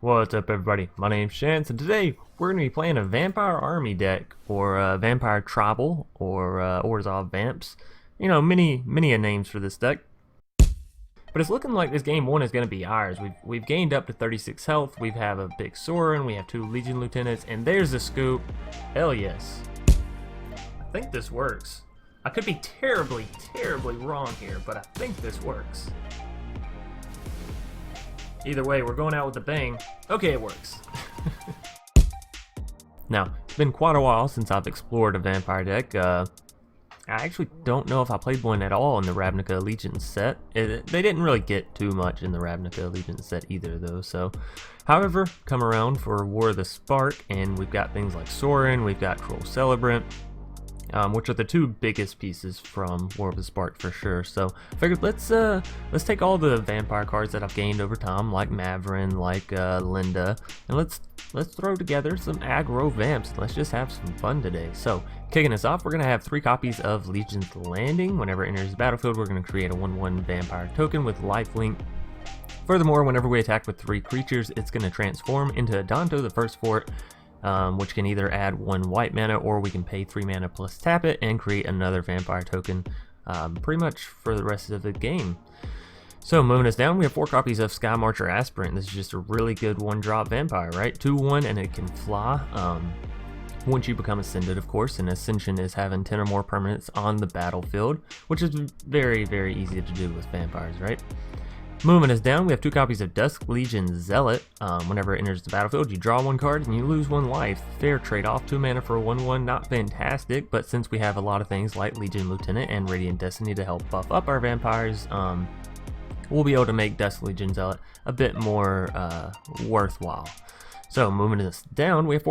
What's up, everybody? My name's Chance, and today we're going to be playing a Vampire Army deck, or Vampire Tribal, or Orzhov Vamps. You know, many names for this deck. But it's looking like this game one is going to be ours. We've gained up to 36 health. We have a big Sorin. We have 2 Legion Lieutenants, and there's the scoop. Hell yes. I think this works. I could be terribly wrong here, but I think this works. Either way, we're going out with a bang. Okay, it works. Now, it's been quite a while since I've explored a vampire deck. I actually don't know if I played one at all in the Ravnica Allegiance set. They didn't really get too much in the Ravnica Allegiance set either, though. So, however, come around for War of the Spark, and we've got things like Sorin, we've got Cruel Celebrant, which are the 2 biggest pieces from War of the Spark for sure. So I figured let's take all the vampire cards that I've gained over time, like Mavren, like Elenda, and let's throw together some aggro vamps. Let's just have some fun today. So kicking us off, we're gonna have 3 copies of Legion's Landing. Whenever it enters the battlefield, we're gonna create a 1/1 vampire token with lifelink. Furthermore, whenever we attack with 3 creatures, it's gonna transform into Adanto, the first fort. Which can either add 1 white mana, or we can pay 3 mana plus tap it and create another vampire token pretty much for the rest of the game. So moving us down, we have 4 copies of Skymarcher Aspirant. This is just a really good 1-drop vampire, right? 2/1 and it can fly. Once you become Ascended, of course, and Ascension is having 10 or more permanents on the battlefield, which is very easy to do with vampires, right? Moving us down, we have 2 copies of Dusk, Legion Zealot. Whenever it enters the battlefield, you draw 1 card and you lose 1 life. Fair trade-off, 2 mana for a 1/1, not fantastic, but since we have a lot of things like Legion Lieutenant and Radiant Destiny to help buff up our vampires, we'll be able to make Dusk Legion Zealot a bit more worthwhile. So moving us down, we have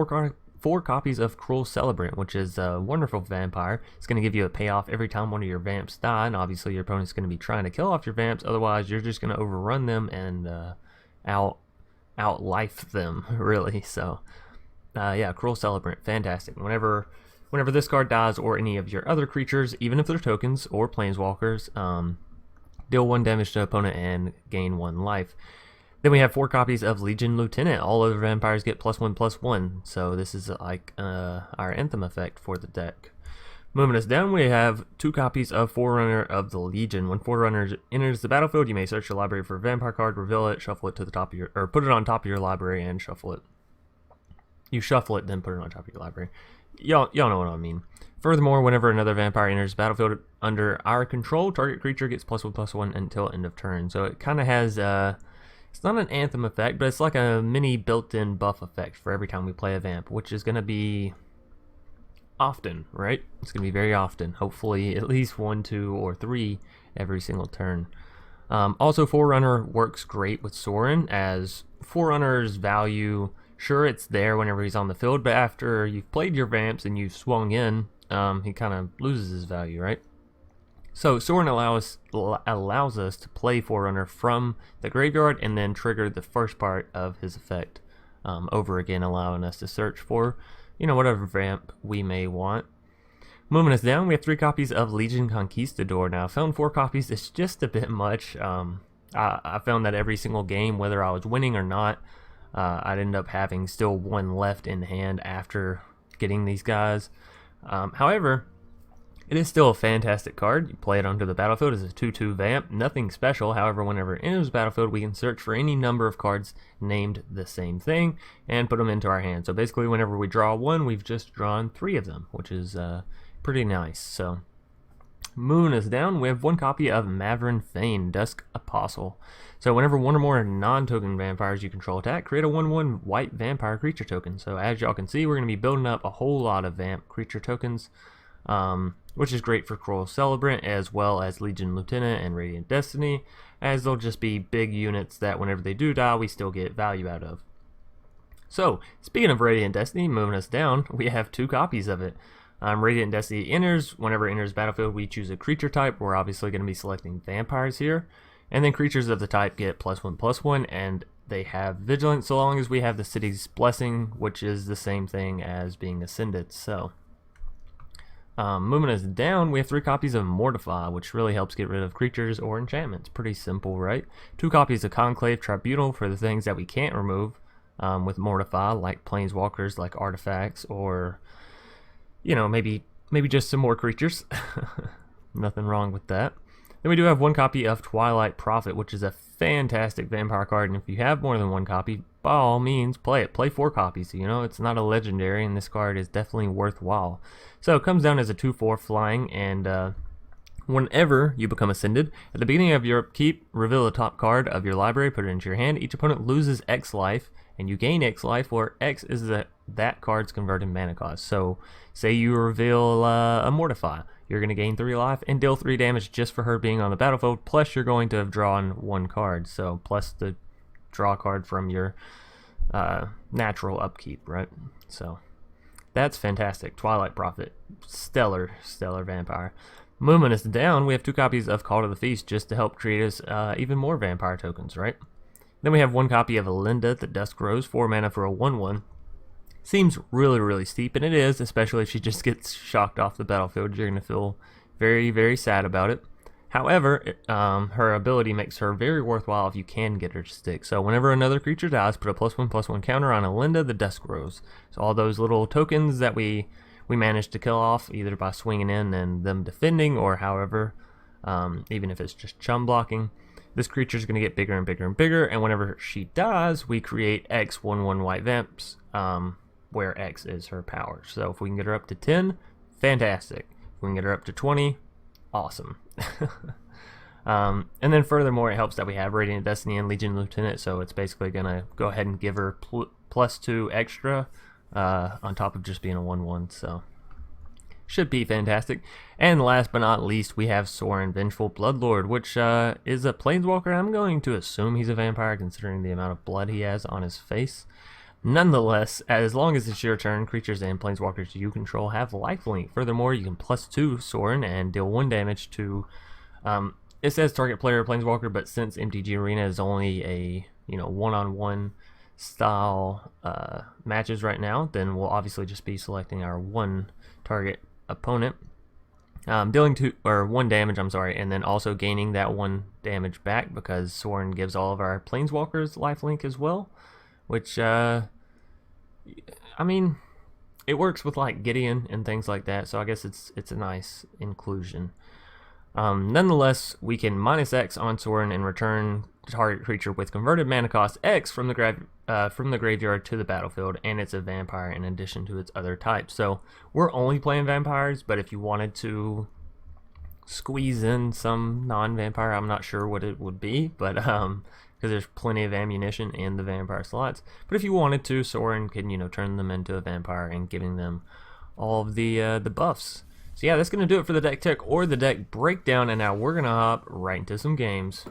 4 copies of Cruel Celebrant, which is a wonderful vampire. It's going to give you a payoff every time one of your vamps die, and obviously your opponent's going to be trying to kill off your vamps, otherwise you're just going to overrun them and out-life them, really. So, yeah, Cruel Celebrant, fantastic. Whenever this card dies, or any of your other creatures, even if they're tokens or planeswalkers, deal 1 damage to opponent and gain 1 life. Then we have 4 copies of Legion Lieutenant. All other vampires get +1/+1, so this is like our Anthem effect for the deck. Moving us down, we have 2 copies of Forerunner of the Legion. When Forerunner enters the battlefield, you may search your library for a vampire card, reveal it, shuffle it to the top of your, or put it on top of your library and shuffle it. You shuffle it, then put it on top of your library. Y'all know what I mean. Furthermore, whenever another vampire enters the battlefield under our control, target creature gets +1/+1 until end of turn. So it kind of has it's not an Anthem effect, but it's like a mini built-in buff effect for every time we play a vamp, which is going to be often, right? It's going to be very often. Hopefully at least 1, 2, or 3 every single turn. Also, Forerunner works great with Sorin, as Forerunner's value, sure, it's there whenever he's on the field, but after you've played your vamps and you've swung in, he kind of loses his value, right? So Sorin allows us to play Forerunner from the graveyard and then trigger the first part of his effect over again, allowing us to search for, you know, whatever vamp we may want. Moving us down, we have 3 copies of Legion Conquistador. Now, I found 4 copies. It's just a bit much. I found that every single game, whether I was winning or not, I'd end up having still 1 left in hand after getting these guys. However, it is still a fantastic card. You play it onto the battlefield as a 2/2 vamp. Nothing special. However, whenever it enters the battlefield, we can search for any number of cards named the same thing and put them into our hand. So basically, whenever we draw 1, we've just drawn 3 of them, which is pretty nice. So moving us down, we have 1 copy of Mavren Fein, Dusk Apostle. So whenever 1 or more non-token vampires you control attack, create a 1/1 white vampire creature token. So as y'all can see, we're going to be building up a whole lot of vamp creature tokens, which is great for Cruel Celebrant as well as Legion Lieutenant and Radiant Destiny, as they'll just be big units that whenever they do die, we still get value out of. So, speaking of Radiant Destiny, moving us down, we have 2 copies of it. Radiant Destiny enters. Whenever it enters battlefield, we choose a creature type. We're obviously going to be selecting vampires here. And then creatures of the type get +1/+1, and they have Vigilance so long as we have the City's Blessing, which is the same thing as being Ascended. So, moving us down, we have 3 copies of Mortify, which really helps get rid of creatures or enchantments. Pretty simple, right? 2 copies of Conclave Tribunal for the things that we can't remove. with Mortify, like planeswalkers, like artifacts, or you know, maybe just some more creatures. Nothing wrong with that. Then we do have one copy of Twilight Prophet, which is a fantastic vampire card, and if you have more than one copy, by all means, play it. Play 4 copies. You know, it's not a legendary, and this card is definitely worthwhile. So it comes down as a 2/4 flying, and whenever you become ascended, at the beginning of your upkeep, reveal the top card of your library, put it into your hand. Each opponent loses X life, and you gain X life, where X is that card's converted mana cost. So, say you reveal a Mortify, you're going to gain 3 life and deal 3 damage just for her being on the battlefield, plus you're going to have drawn 1 card, so plus the draw card from your natural upkeep, right? So, that's fantastic. Twilight Prophet, stellar vampire. Movement is down, we have 2 copies of Call to the Feast just to help create us even more vampire tokens, right? Then we have 1 copy of Elenda, the Dusk Rose, 4 mana for a 1/1. Seems really steep, and it is, especially if she just gets shocked off the battlefield. You're going to feel very sad about it. However, her ability makes her very worthwhile if you can get her to stick. So whenever another creature dies, put a +1/+1 counter on Elenda, the Dusk Rose. So all those little tokens that we managed to kill off, either by swinging in and them defending, or however, even if it's just chum blocking, this creature is going to get bigger and bigger, and whenever she dies, we create X 1/1 white vamps, where X is her power. So if we can get her up to 10, fantastic. If we can get her up to 20, awesome. And then furthermore, it helps that we have Radiant Destiny and Legion Lieutenant, so it's basically going to go ahead and give her +2 extra on top of just being a 1/1, so should be fantastic. And last but not least, we have Sorin, Vengeful Bloodlord, which is a planeswalker. I'm going to assume he's a vampire considering the amount of blood he has on his face. Nonetheless, as long as it's your turn, creatures and planeswalkers you control have lifelink. Furthermore, you can +2 Sorin and deal 1 damage to, it says target player or planeswalker, but since MTG Arena is only a, you know, one-on-one style matches right now, then we'll obviously just be selecting our 1 target opponent, dealing 1 damage, I'm sorry, and then also gaining that 1 damage back because Sorin gives all of our planeswalkers lifelink as well, which I mean, it works with like Gideon and things like that, so I guess it's a nice inclusion. Nonetheless, we can -X on Sorin and return target creature with converted mana cost X from the graveyard to the battlefield, and it's a vampire in addition to its other types. So we're only playing vampires, but if you wanted to squeeze in some non-vampire, I'm not sure what it would be, but because there's plenty of ammunition in the vampire slots. But if you wanted to, Sorin can, you know, turn them into a vampire and giving them all of the buffs. So yeah, that's going to do it for the deck tech or the deck breakdown, and now we're going to hop right into some games.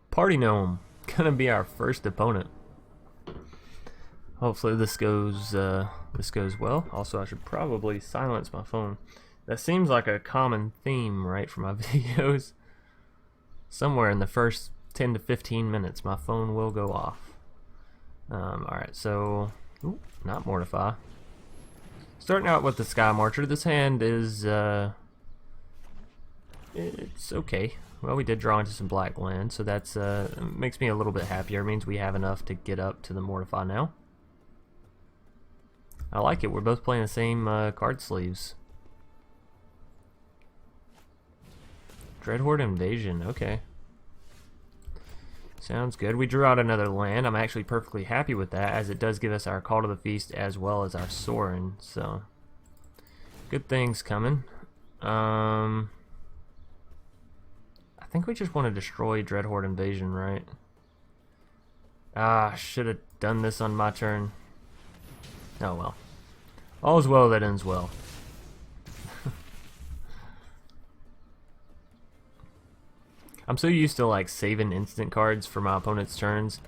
Party Gnome, going to be our first opponent. Hopefully this goes well. Also, I should probably silence my phone. That seems like a common theme, right, for my videos. Somewhere in the first 10 to 15 minutes, my phone will go off. Alright, so, not Mortify. Starting out with the Skymarcher, this hand is, it's okay. Well, we did draw into some black land, so that's makes me a little bit happier. It means we have enough to get up to the Mortify now. I like it. We're both playing the same card sleeves. Dreadhorde Invasion, okay. Sounds good. We drew out another land. I'm actually perfectly happy with that, as it does give us our Call to the Feast as well as our Sorin, so good things coming. I think we just want to destroy Dreadhorde Invasion, right? Ah, should have done this on my turn. Oh well. All's well that ends well. I'm so used to like saving instant cards for my opponent's turns.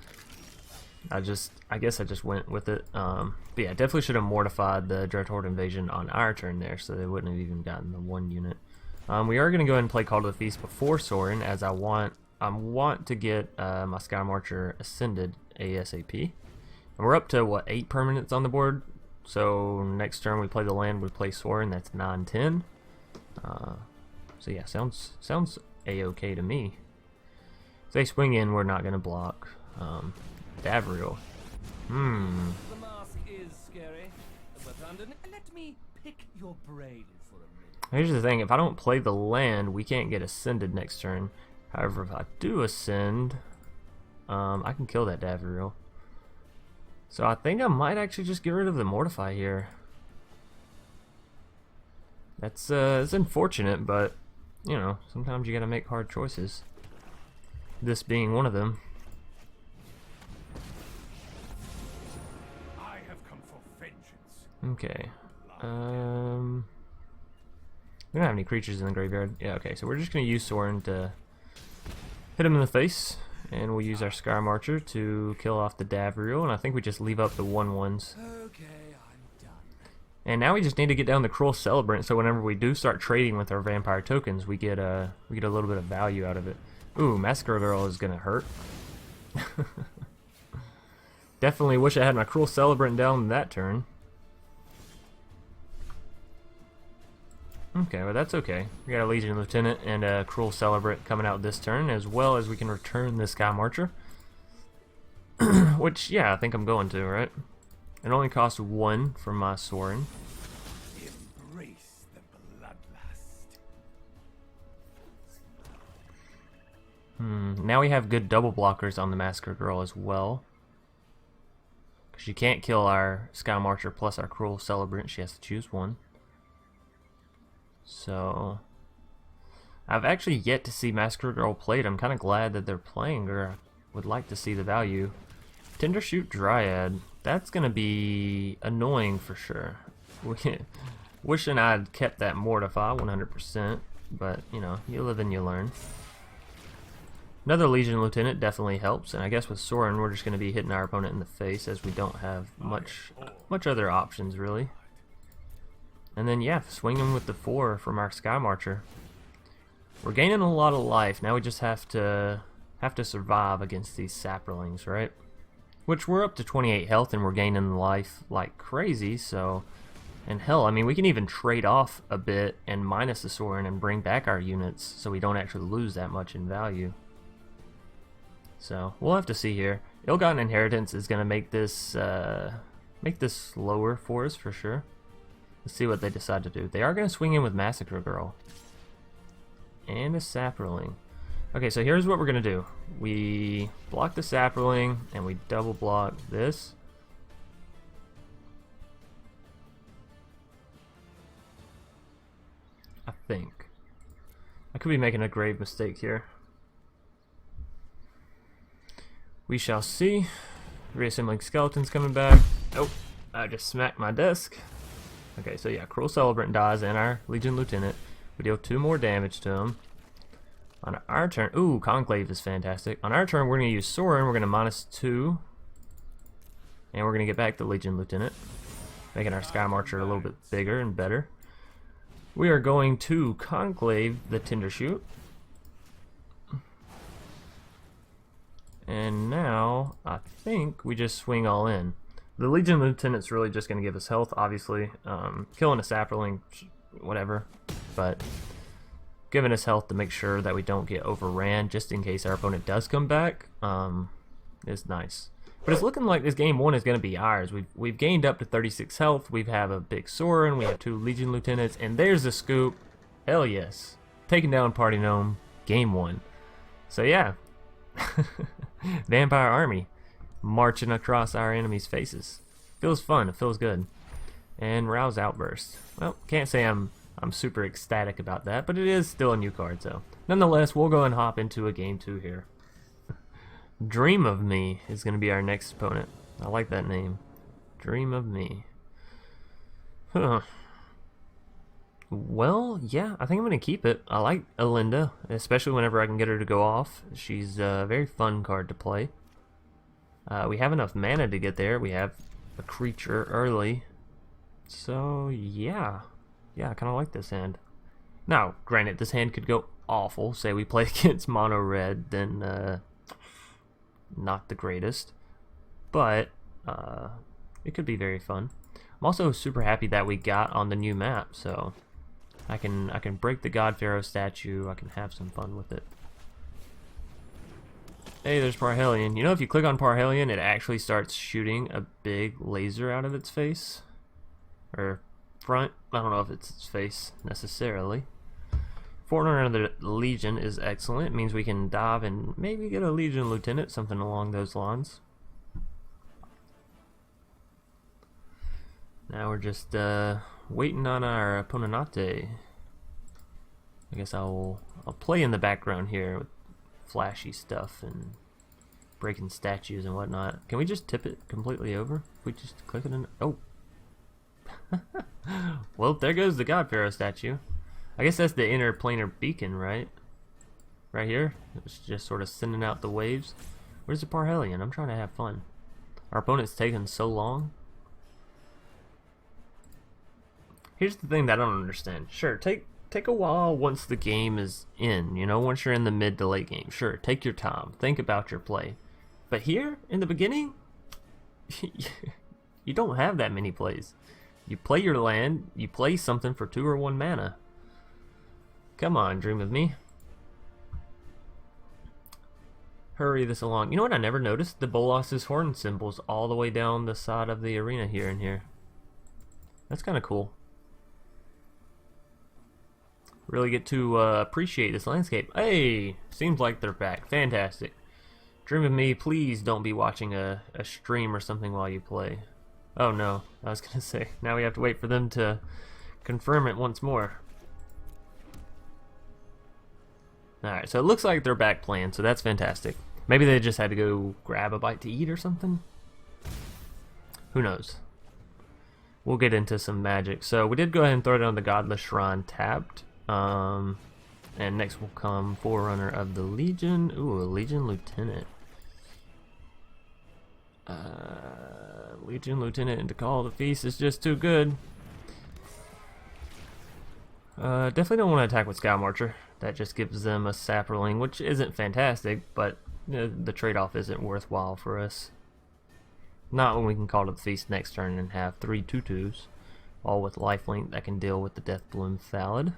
I guess I just went with it. But yeah, definitely should have mortified the Dreadhorde Invasion on our turn there, so they wouldn't have even gotten the 1 unit. We are going to go ahead and play Call to the Feast before Sorin, as I want to get my Skymarcher ascended ASAP. And we're up to what, 8 permanents on the board. So next turn we play the land, we play Sorin. That's 9-10. So yeah, sounds a-okay to me. If they swing in, we're not going to block. Davriel. The mask is scary, but let me pick your brain for a minute. Here's the thing, if I don't play the land, we can't get ascended next turn. However, if I do ascend, I can kill that Davriel. So I think I might actually just get rid of the Mortify here. That's it's unfortunate, but you know, sometimes you gotta make hard choices. This being one of them. I have come for vengeance. Okay. We don't have any creatures in the graveyard. Yeah, okay, so we're just gonna use Sorin to hit him in the face, and we'll use our Skymarcher to kill off the Davriel, and I think we just leave up the 1/1s. Okay, I'm done. And now we just need to get down the Cruel Celebrant, so whenever we do start trading with our vampire tokens, we get a little bit of value out of it. Ooh, Massacre Girl is gonna hurt. Definitely wish I had my Cruel Celebrant down that turn. Okay, well that's okay. We got a Legion Lieutenant and a Cruel Celebrant coming out this turn, as well as we can return the Skymarcher. Which, yeah, I think I'm going to, right? It only costs 1 for my Sorin. Embrace the bloodlust. Now we have good double blockers on the Massacre Girl as well. Because she can't kill our Skymarcher plus our Cruel Celebrant. She has to choose one. So, I've actually yet to see Massacre Girl played. I'm kind of glad that they're playing her. I would like to see the value. Tindershoot Dryad. That's going to be annoying for sure. Wishing I'd kept that Mortify 100%. But, you know, you live and you learn. Another Legion Lieutenant definitely helps. And I guess with Sorin, we're just going to be hitting our opponent in the face, as we don't have much other options, really. And then, yeah, swing him with the 4 from our Skymarcher. We're gaining a lot of life. Now we just have to survive against these saplings, right? Which we're up to 28 health and we're gaining life like crazy, so... And hell, I mean, we can even trade off a bit and minus the Sorin and bring back our units so we don't actually lose that much in value. So, we'll have to see here. Ill-Gotten Inheritance is going to make this slower for us, for sure. Let's see what they decide to do. They are going to swing in with Massacre Girl. And a Sapperling. Okay, so here's what we're going to do. We block the Sapperling, and we double block this. I think. I could be making a grave mistake here. We shall see. Reassembling Skeletons coming back. Oh, I just smacked my desk. Okay, so yeah, Cruel Celebrant dies and our Legion Lieutenant. We deal 2 more damage to him. On our turn, ooh, Conclave is fantastic. On our turn, we're going to use Sorin. We're going to -2. And we're going to get back the Legion Lieutenant, making our Skymarcher a little bit bigger and better. We are going to Conclave the Tindershoot. And now, I think we just swing all in. The Legion Lieutenant's really just going to give us health, obviously. Killing a Sapperling, whatever. But giving us health to make sure that we don't get overran, just in case our opponent does come back, is nice. But it's looking like this game 1 is going to be ours. We've gained up to 36 health. We have a big Sorin. We have 2 Legion Lieutenants. And there's the scoop. Hell yes. Taking down Party Gnome. Game 1. So yeah. Vampire Army. Marching across our enemies' faces. Feels fun. It feels good. And Rouse Outburst. Well, can't say I'm super ecstatic about that, but it is still a new card, so. Nonetheless, we'll go and hop into a game 2 here. Dream of Me is going to be our next opponent. I like that name. Dream of Me. Huh. Well, yeah, I think I'm going to keep it. I like Elenda, especially whenever I can get her to go off. She's a very fun card to play. We have enough mana to get there. We have a creature early. So, yeah. Yeah, I kind of like this hand. Now, granted, this hand could go awful. Say we play against mono red, then not the greatest. But it could be very fun. I'm also super happy that we got on the new map, so I can break the God Pharaoh statue. I can have some fun with it. Hey, there's Parhelion. You know, if you click on Parhelion, it actually starts shooting a big laser out of its face. Or front. I don't know if it's its face necessarily. Forerunner of the Legion is excellent. It means we can dive and maybe get a Legion Lieutenant, something along those lines. Now we're just waiting on our Opponenate. I guess I'll play in the background here with flashy stuff and breaking statues and whatnot. Can we just tip it completely over? If we just click it in. Oh. Well, there goes the God Pharaoh statue. I guess that's the inner planar beacon, right? Right here. It's just sort of sending out the waves. Where's the Parhelion? I'm trying to have fun. Our opponent's taking so long. Here's the thing that I don't understand. Sure, take a while once the game is in, you know, once you're in the mid to late game. Sure, take your time. Think about your play. But here, in the beginning, you don't have that many plays. You play your land, you play something for 2 or 1 mana. Come on, dream of me. Hurry this along. You know what I never noticed? The Bolas's horn symbols all the way down the side of the arena here and here. That's kind of cool. Really get to appreciate this landscape. Hey, seems like they're back. Fantastic. Dream of me, please don't be watching a stream or something while you play. Oh no, I was gonna say, now we have to wait for them to confirm it once more. Alright, so it looks like they're back playing, so that's fantastic. Maybe they just had to go grab a bite to eat or something? Who knows? We'll get into some magic. So we did go ahead and throw down the Godless Shrine tapped. And next will come Forerunner of the Legion. Ooh, a Legion Lieutenant. Legion Lieutenant into Call of the Feast is just too good. Definitely don't want to attack with Skymarcher. That just gives them a Sapperling, which isn't fantastic, but the trade-off isn't worthwhile for us. Not when we can Call to the Feast next turn and have 3 2/2s, all with lifelink that can deal with the Deathbloom Thallid.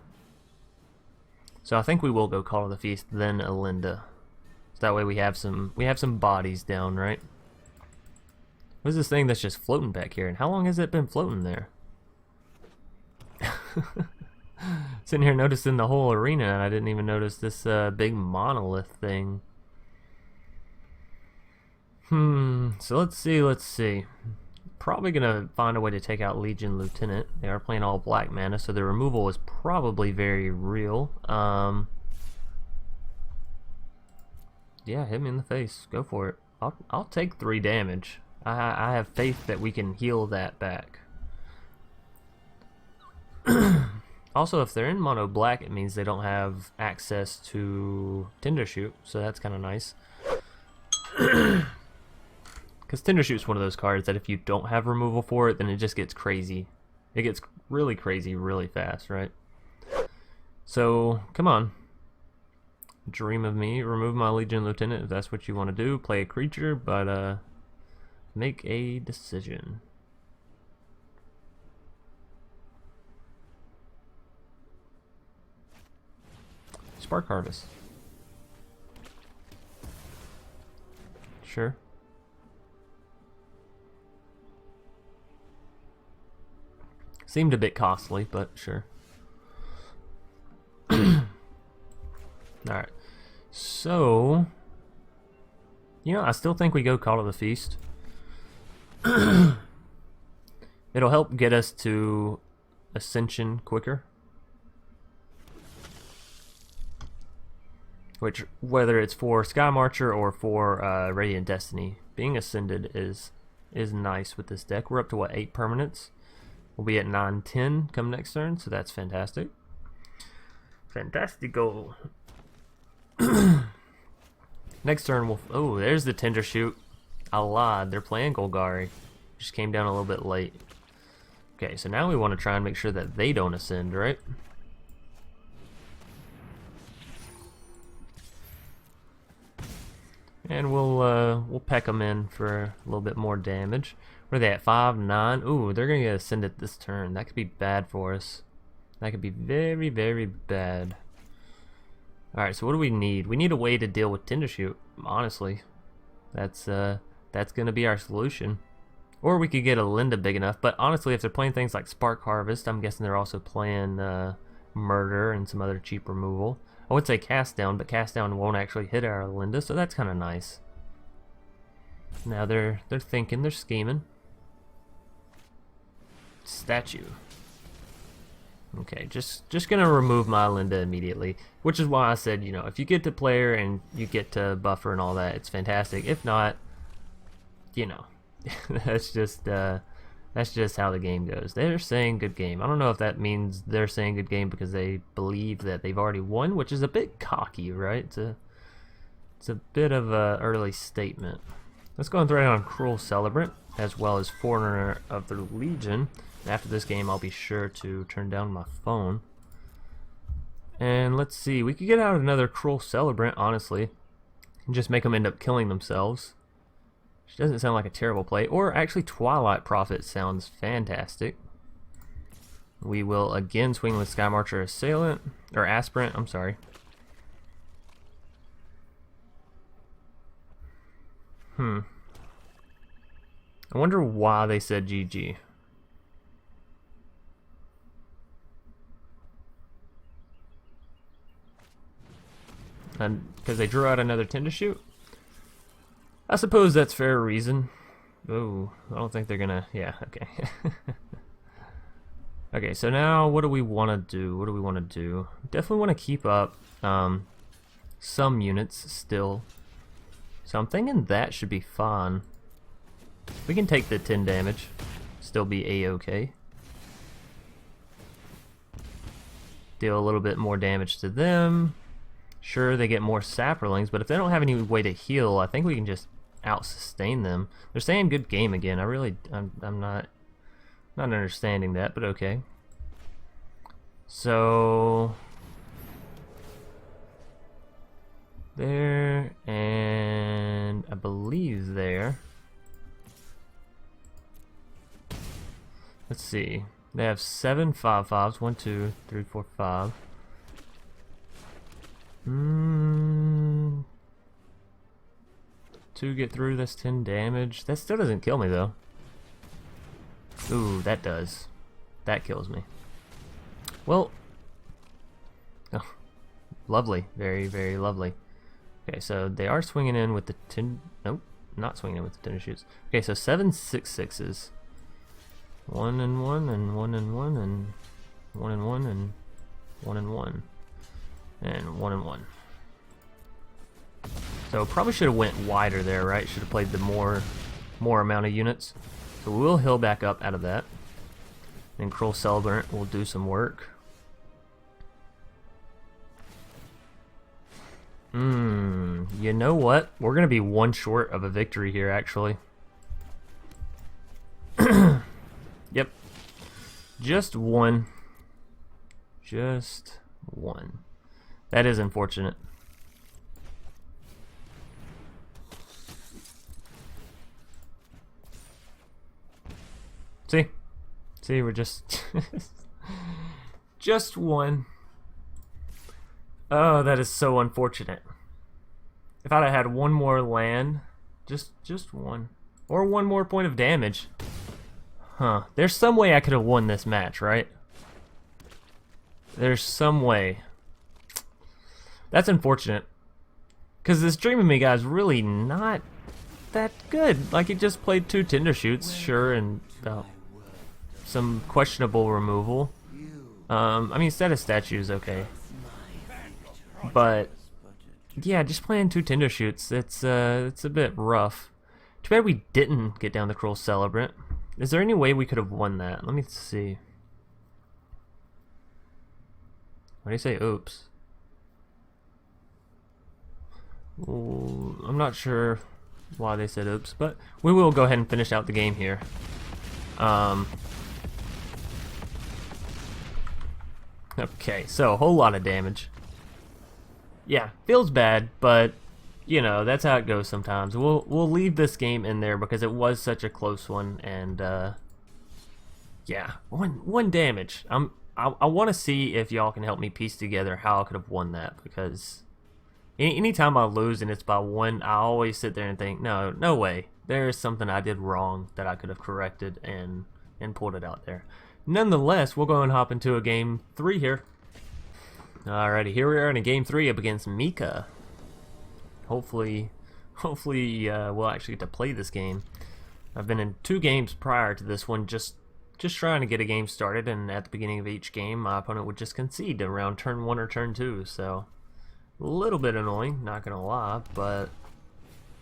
So I think we will go Call to the Feast, then Elenda. So that way we have some bodies down, right? What is this thing that's just floating back here? And how long has it been floating there? Sitting here noticing the whole arena, and I didn't even notice this big monolith thing. So let's see. Probably gonna find a way to take out Legion Lieutenant. They are playing all black mana, so the removal is probably very real. Yeah, hit me in the face. Go for it. I'll take 3 damage. I have faith that we can heal that back. Also, if they're in mono black, it means they don't have access to Tindershoot, so that's kind of nice. Because Tindershoot's one of those cards that if you don't have removal for it, then it just gets crazy. It gets really crazy really fast, right? So, come on. Dream of me. Remove my Legion Lieutenant if that's what you want to do. Play a creature, but make a decision. Spark Harvest. Sure. Seemed a bit costly, but sure. Alright. So, you know, I still think we go Call of the Feast. It'll help get us to Ascension quicker. Which, whether it's for Skymarcher or for Radiant Destiny, being Ascended is nice with this deck. We're up to, what, 8 permanents? We'll be at 9-10 come next turn, so that's fantastic. Fantastico. Next turn, we'll... Oh, there's the Tindershoot. I lied. They're playing Golgari. Just came down a little bit late. Okay, so now we want to try and make sure that they don't ascend, right? And we'll peck them in for a little bit more damage. What are they at? 5, 9? Ooh, they're gonna get ascended this turn. That could be bad for us. That could be very, very bad. Alright, so what do we need? We need a way to deal with Tindershoot, honestly. That's gonna be our solution. Or we could get Elenda big enough, but honestly, if they're playing things like Spark Harvest, I'm guessing they're also playing Murder and some other cheap removal. I would say Cast Down, but Cast Down won't actually hit our Elenda, so that's kind of nice. Now they're thinking, they're scheming. Statue. Okay, just gonna remove my Elenda immediately, which is why I said, you know, if you get to player and you get to buffer and all that, it's fantastic. If not, you know, that's just how the game goes. They're saying good game. I don't know if that means they're saying good game because they believe that they've already won, which is a bit cocky, right? It's a bit of a early statement. Let's go and throw it on Cruel Celebrant, as well as Forerunner of the Legion. After this game, I'll be sure to turn down my phone. And let's see, we could get out another Cruel Celebrant, honestly, and just make them end up killing themselves. Which doesn't sound like a terrible play. Or actually, Twilight Prophet sounds fantastic. We will again swing with Skymarcher Assailant, or Aspirant, I'm sorry. I wonder why they said GG. And because they drew out another Tindershoot? I suppose that's fair reason. Oh, I don't think they're gonna... Yeah, okay. Okay, so now what do we want to do? What do we want to do? Definitely want to keep up some units still. So I'm thinking that should be fine. We can take the 10 damage. Still be A-okay. Deal a little bit more damage to them. Sure, they get more saprolings, but if they don't have any way to heal, I think we can just out-sustain them. They're saying good game again. I'm not understanding that, but okay. So there, and I believe there. Let's see. They have 7 5/5s. 1, 2, 3, 4, 5. Two get through, that's 10 damage. That still doesn't kill me though. Ooh, that does. That kills me. Well, oh, lovely. Very, very lovely. Okay, so they are swinging in with the 10. Nope, not swinging in with the Tindershoots. Okay, so 7 6/6s. 1 and 1 and 1 and 1 and 1 and 1 and 1 and 1 and 1 and 1. So probably should have went wider there, right? Should have played the more amount of units. So we'll heal back up out of that. And Cruel Celebrant will do some work. You know what? We're gonna be one short of a victory here, actually. Yep. Just one. Just one. That is unfortunate. See, we're just just one. Oh, that is so unfortunate. If I'd have had one more land, just one, or one more point of damage. Huh. There's some way I could have won this match, right? There's some way. That's unfortunate. Because this Dream of Me guy's really not that good. Like, he just played 2 Tindershoots, sure, and some questionable removal. I mean, Status Statue is okay. But, yeah, just playing 2 Tindershoots, it's a bit rough. Too bad we didn't get down the Cruel Celebrant. Is there any way we could have won that? Let me see. Why do you say oops? Ooh, I'm not sure why they said oops, but we will go ahead and finish out the game here. Okay, so a whole lot of damage. Yeah, feels bad, but you know, that's how it goes sometimes. We'll leave this game in there because it was such a close one, and yeah, one damage. I want to see if y'all can help me piece together how I could have won that, because Anytime I lose and it's by 1, I always sit there and think, no way. There is something I did wrong that I could have corrected and pulled it out there. Nonetheless, we'll go and hop into a game 3 here. Alrighty, here we are in a game 3 up against Mika. Hopefully we'll actually get to play this game. I've been in 2 games prior to this one, just trying to get a game started, and at the beginning of each game, my opponent would just concede around turn 1 or turn 2, so a little bit annoying, not gonna lie, but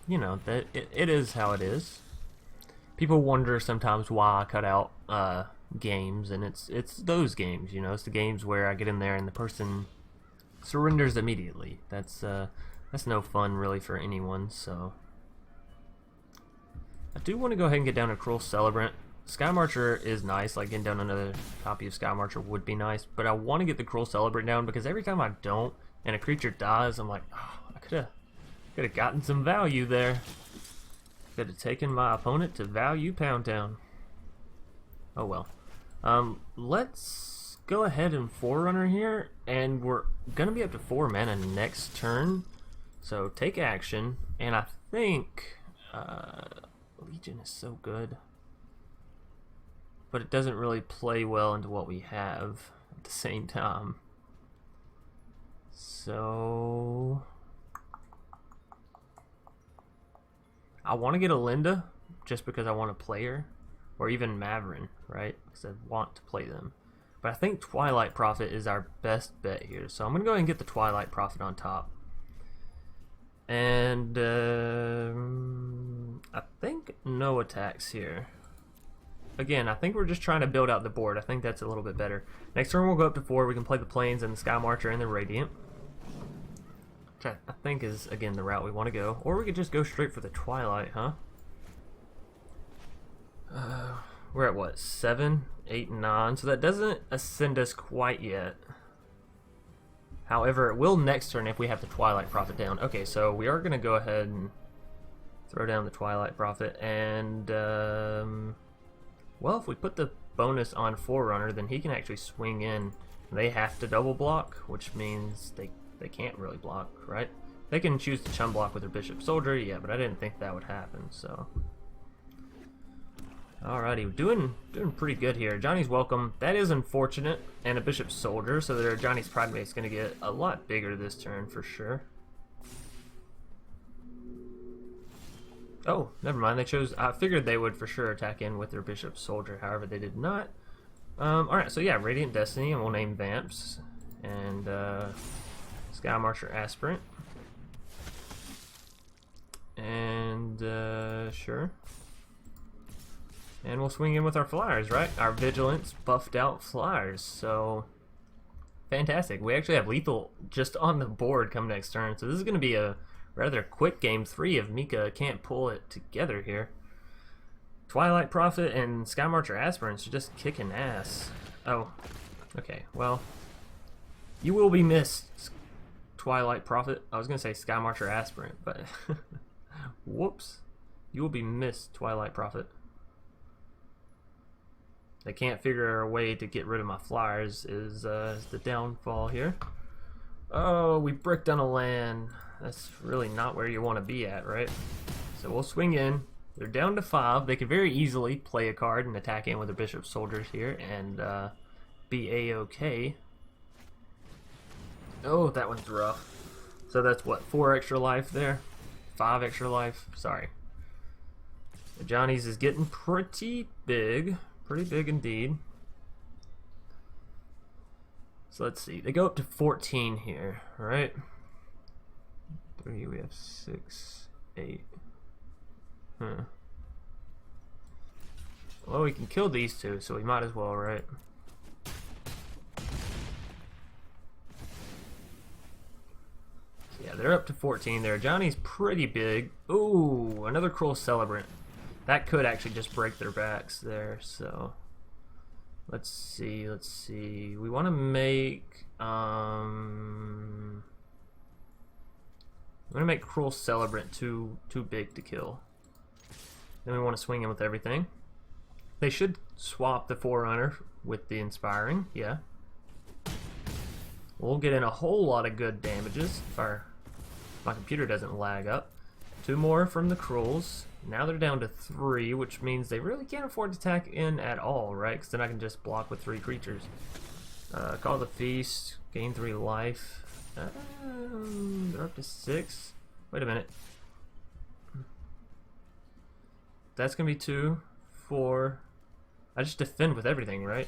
you know, that it is how it is. People wonder sometimes why I cut out games, and it's those games, you know, it's the games where I get in there and the person surrenders immediately. That's no fun really for anyone, so I do want to go ahead and get down to Cruel Celebrant. Skymarcher is nice, like getting down another copy of Skymarcher would be nice, but I want to get the Cruel Celebrant down because every time I don't and a creature dies, I'm like, oh, I could have gotten some value there. Could have taken my opponent to value Pound Town. Oh well. Let's go ahead and Forerunner here, and we're gonna be up to 4 mana next turn. So take action, and I think Legion is so good, but it doesn't really play well into what we have at the same time. So I want to get Elenda just because I want to play her, or even Mavren, right? Because I want to play them. But I think Twilight Prophet is our best bet here, so I'm going to go ahead and get the Twilight Prophet on top. And I think no attacks here. Again, I think we're just trying to build out the board. I think that's a little bit better. Next turn we'll go up to 4. We can play the Plains and the Skymarcher and the Radiant, which I think is, again, the route we want to go. Or we could just go straight for the Twilight, huh? We're at what, 7, 8, 9, so that doesn't ascend us quite yet. However, it will next turn if we have the Twilight Prophet down. Okay, so we are going to go ahead and throw down the Twilight Prophet, and well, if we put the bonus on Forerunner, then he can actually swing in. They have to double block, which means they can't really block, right? They can choose to chum block with their Bishop Soldier, yeah, but I didn't think that would happen, so. Alrighty, doing pretty good here. Johnny's Welcome, that is unfortunate, and a Bishop Soldier, so their Johnny's Pride Mate's going to get a lot bigger this turn for sure. Oh, never mind, they chose, I figured they would for sure attack in with their Bishop Soldier, however they did not. Alright, so yeah, Radiant Destiny, and we'll name Vamps, and Skymarcher Aspirant. And sure. And we'll swing in with our flyers, right? Our Vigilance buffed out flyers. So fantastic. We actually have lethal just on the board come next turn. So this is going to be a rather quick game 3 if Mika can't pull it together here. Twilight Prophet and Skymarcher Aspirants are just kicking ass. Oh, okay. Well, you will be missed, Twilight Prophet. I was going to say Skymarcher Aspirant, but whoops. You will be missed, Twilight Prophet. They can't figure a way to get rid of my flyers is the downfall here. Oh, we bricked on a land. That's really not where you want to be at, right? So we'll swing in. They're down to 5. They could very easily play a card and attack in with their Bishop Soldiers here and be a-okay. Oh, that one's rough. So that's what, 4 extra life there? 5 extra life? Sorry. The Johnny's is getting pretty big. Pretty big indeed. So let's see. They go up to 14 here, right? 3, we have 6, 8. Well, we can kill these 2, so we might as well, right? Yeah, they're up to 14 there. Johnny's pretty big. Ooh, another Cruel Celebrant. That could actually just break their backs there, so let's see. We want to make Cruel Celebrant too big to kill. Then we want to swing in with everything. They should swap the Forerunner with the Inspiring, yeah. We'll get in a whole lot of good damages if our My computer doesn't lag up. 2 more from the Cruels. Now they're down to 3, which means they really can't afford to attack in at all, right? Because then I can just block with 3 creatures. Call the Feast, gain 3 life. They're up to 6. Wait a minute. That's going to be 2, 4. I just defend with everything, right?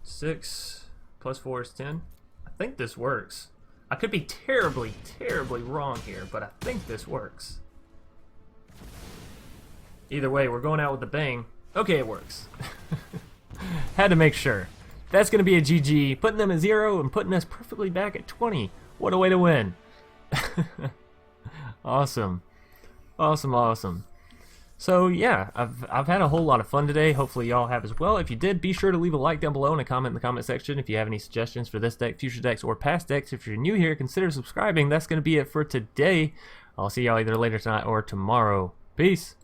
6 plus 4 is 10. I think this works. I could be terribly, terribly wrong here, but I think this works. Either way, we're going out with a bang. Okay, it works. Had to make sure. That's going to be a GG, putting them at 0 and putting us perfectly back at 20. What a way to win. Awesome. Awesome, awesome. So yeah, I've had a whole lot of fun today. Hopefully y'all have as well. If you did, be sure to leave a like down below and a comment in the comment section if you have any suggestions for this deck, future decks, or past decks. If you're new here, consider subscribing. That's going to be it for today. I'll see y'all either later tonight or tomorrow. Peace.